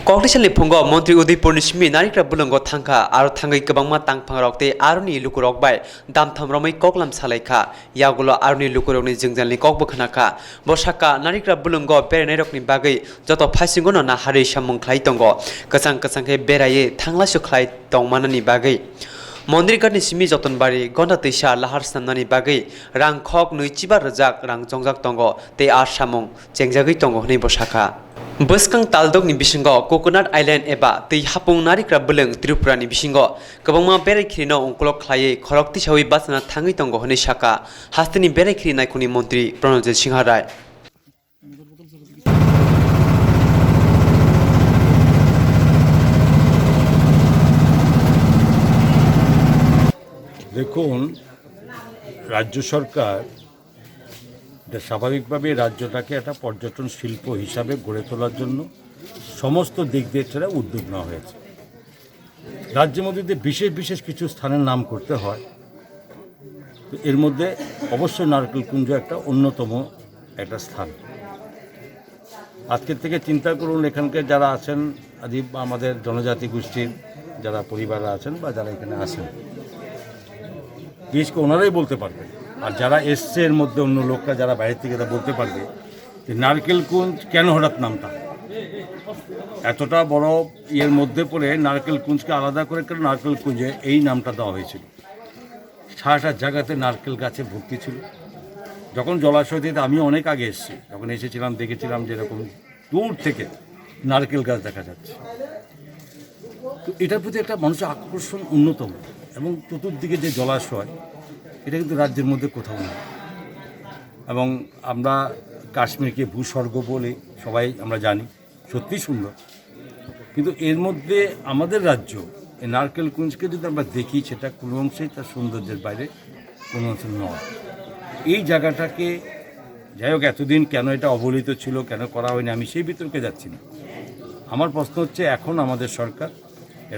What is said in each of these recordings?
Konglisali Pungo, Montri Udipur Nishmi, Narikra Bulungo Tanka, Arutanga Kabama Tangpang Rokte, Aruni Lukurok by Dam Tamromi Koklam Saleka, Yagulo Aruni Lukuroni Zingzali Kokbukanaka, Boshaka, Narikra Bulungo, Berenerokni Bagay, Joto Pasingono na Harisha Munklaitongo, Kasanke Beraye, Tanglasho Klai Tongmanani Bagay. Mondrikani Simi Jotonbari, Gonda Tisha, Lahar Sanani Bagay, Rang Kok Nuichiba Rajak, Rang Zongjak Tongo, Te Ashamong, Jengjagi Tongo, Niboshaka. Buskang Taldog ni Bishingo, Coconut Island Eba, the Hapung Narikra Bulung, Tripura ni Bishingo, Kabama Berekrino, Uncle Claye, Korokti Shawi Basana Tangitongo, Honishaka, Hastini Berekri Naikuni Montri, Pronounce Shingarai. দেখুন রাজ্য সরকার এটা স্বাভাবিকভাবে রাজ্যটাকে একটা পর্যটন শিল্প হিসাবে গড়ে তোলার জন্য সমস্ত দিক দিয়ে সেটা উদ্যোগ নেওয়া হয়েছে। রাজ্যের মধ্যে বিশেষ বিশেষ কিছু স্থানের নাম করতে হয়, তো এর মধ্যে অবশ্যই নারকেলকুঞ্জ একটা অন্যতম একটা স্থান। আজকের থেকে চিন্তা করুন, এখানকার যারা আছেন আদি আমাদের জনজাতি গোষ্ঠীর যারা পরিবাররা আছেন বা যারা এখানে আছেন, বিশেষ করে ওনারাই বলতে পারবেন, আর যারা এসছে এর মধ্যে অন্য লোকরা যারা বাইরে থেকে তা বলতে পারবে যে নারকেলকুঞ্জ কেন হঠাৎ নামটা এতটা বড় ইয়ের মধ্যে পড়ে নারকেলকুঞ্জকে আলাদা করে কেন নারকেলকুঞ্জে এই নামটা দেওয়া হয়েছিল। সারাটা জায়গাতে নারকেল গাছে ভর্তি ছিল। যখন জলাশয় থেকে আমি অনেক আগে এসেছি, যখন এসেছিলাম দেখেছিলাম যেরকম দূর থেকে নারকেল গাছ দেখা যাচ্ছে। তো এটার প্রতি একটা মানুষের আকর্ষণ অন্যতম, এবং চতুর্দিকে যে জলাশয় এটা কিন্তু রাজ্যের মধ্যে কোথাও নেই। এবং আমরা কাশ্মীরকে ভূস্বর্গ বলে সবাই আমরা জানি, সত্যি সুন্দর, কিন্তু এর মধ্যে আমাদের রাজ্য এই নারকেলকুঞ্জকে যদি আমরা দেখি সেটা কোনো অংশেই তার সৌন্দর্যের বাইরে কোনো অংশ নয়। এই জায়গাটাকে যাই হোক এতদিন কেন এটা অবহেলিত ছিল, কেন করা হয়নি, আমি সেই বিতর্কে যাচ্ছি না। আমার প্রশ্ন হচ্ছে এখন আমাদের সরকার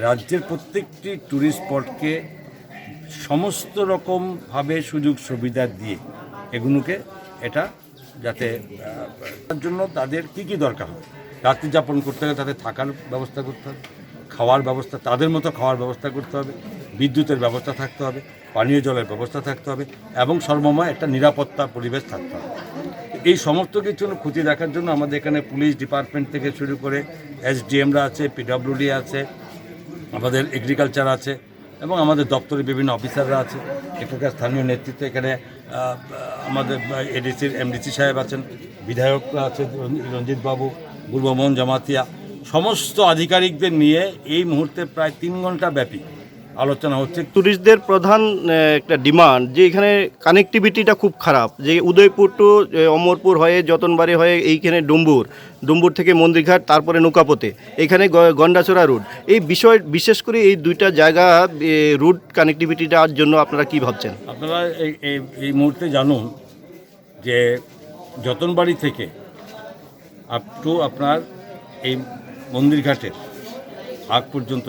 রাজ্যের প্রত্যেকটি ট্যুরিস্ট স্পটকে সমস্ত রকমভাবে সুযোগ সুবিধা দিয়ে এগুলোকে এটা যাতে তার জন্য তাদের কি দরকার হয়, রাত্রি যাপন করতে হবে, তাদের থাকার ব্যবস্থা করতে হবে, খাওয়ার ব্যবস্থা তাদের মতো খাওয়ার ব্যবস্থা করতে হবে, বিদ্যুতের ব্যবস্থা থাকতে হবে, পানীয় জলের ব্যবস্থা থাকতে হবে, এবং সর্বময় একটা নিরাপত্তা পরিবেশ থাকতে হবে। এই সমস্ত কিছুর ক্ষতি দেখার জন্য আমাদের এখানে পুলিশ ডিপার্টমেন্ট থেকে শুরু করে এসডিএমরা আছে, পিডব্লিউডি আছে, আমাদের এগ্রিকালচার আছে, এবং আমাদের দপ্তরে বিভিন্ন অফিসাররা আছে, এখানকার স্থানীয় নেতৃত্ব, এখানে আমাদের এডিসির এমডিসি সাহেব আছেন, বিধায়করা আছে, রঞ্জিত বাবু, গুলবমোহন জামাতিয়া, সমস্ত আধিকারিকদের নিয়ে এই মুহূর্তে প্রায় 3 ঘন্টা ব্যাপী আলোচনা হচ্ছে। ট্যুরিস্টদের প্রধান একটা ডিমান্ড যে এখানে কানেক্টিভিটিটা খুব খারাপ, যে উদয়পুর টু অমরপুর হয়ে যতনবাড়ি হয়ে এইখানে ডুম্বুর থেকে মন্দিরঘাট, তারপরে নৌকাপথে, এখানে গন্ডাছড়া রুট, এই বিষয় বিশেষ করে এই দুইটা জায়গা রুট কানেক্টিভিটিটার জন্য আপনারা কি ভাবছেন? আপনারা এই মুহূর্তে জানুন যে যতনবাড়ি থেকে আপ টু আপনার এই মন্দিরঘাটের আগ পর্যন্ত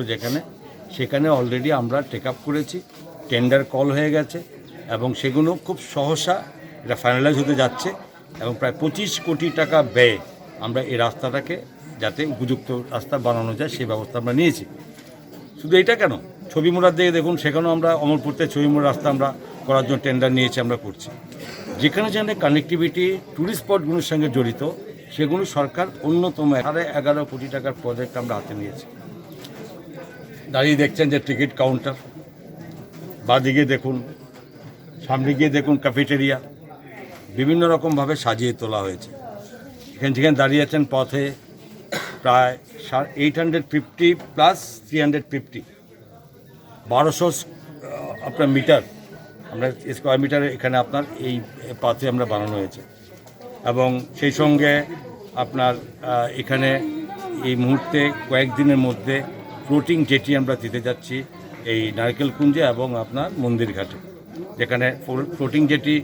সেখানে অলরেডি আমরা টেক আপ করেছি, টেন্ডার কল হয়ে গেছে, এবং সেগুলো খুব সহসা এটা ফাইনালাইজ হতে যাচ্ছে, এবং প্রায় 25 কোটি টাকা ব্যয়ে আমরা এই রাস্তাটাকে যাতে উপযুক্ত রাস্তা বানানো যায় সেই ব্যবস্থা আমরা নিয়েছি। শুধু এটা কেন, ছবিমুড়ার দিকে দেখুন, সেখানেও আমরা অমরপুরতে ছবিমুড়া রাস্তা আমরা করার জন্য টেন্ডার নিয়েছি, আমরা করছি। যেখানে কানেক্টিভিটি ট্যুরিস্ট স্পটগুলোর সঙ্গে জড়িত সেগুলো সরকার অন্যতম 11.5 কোটি টাকার প্রজেক্ট আমরা হাতে নিয়েছি। দাঁড়িয়ে দেখছেন যে টিকিট কাউন্টার, বাদিকে দেখুন, সামনে গিয়ে দেখুন ক্যাফেটেরিয়া, বিভিন্ন রকমভাবে সাজিয়ে তোলা হয়েছে। যেখানে দাঁড়িয়ে আছেন পথে প্রায় 850 প্লাস 350, 1200 আপনার মিটার আমরা স্কোয়ার মিটারে এখানে আপনার এই পথে আমরা বানানো হয়েছে। এবং সেই সঙ্গে আপনার এখানে এই মুহূর্তে কয়েকদিনের মধ্যে ফ্লোটিং জেটি আমরা দিতে যাচ্ছি এই নারকেলকুঞ্জে এবং আপনার মন্দিরঘাটে, যেখানে ফ্লোটিং জেটি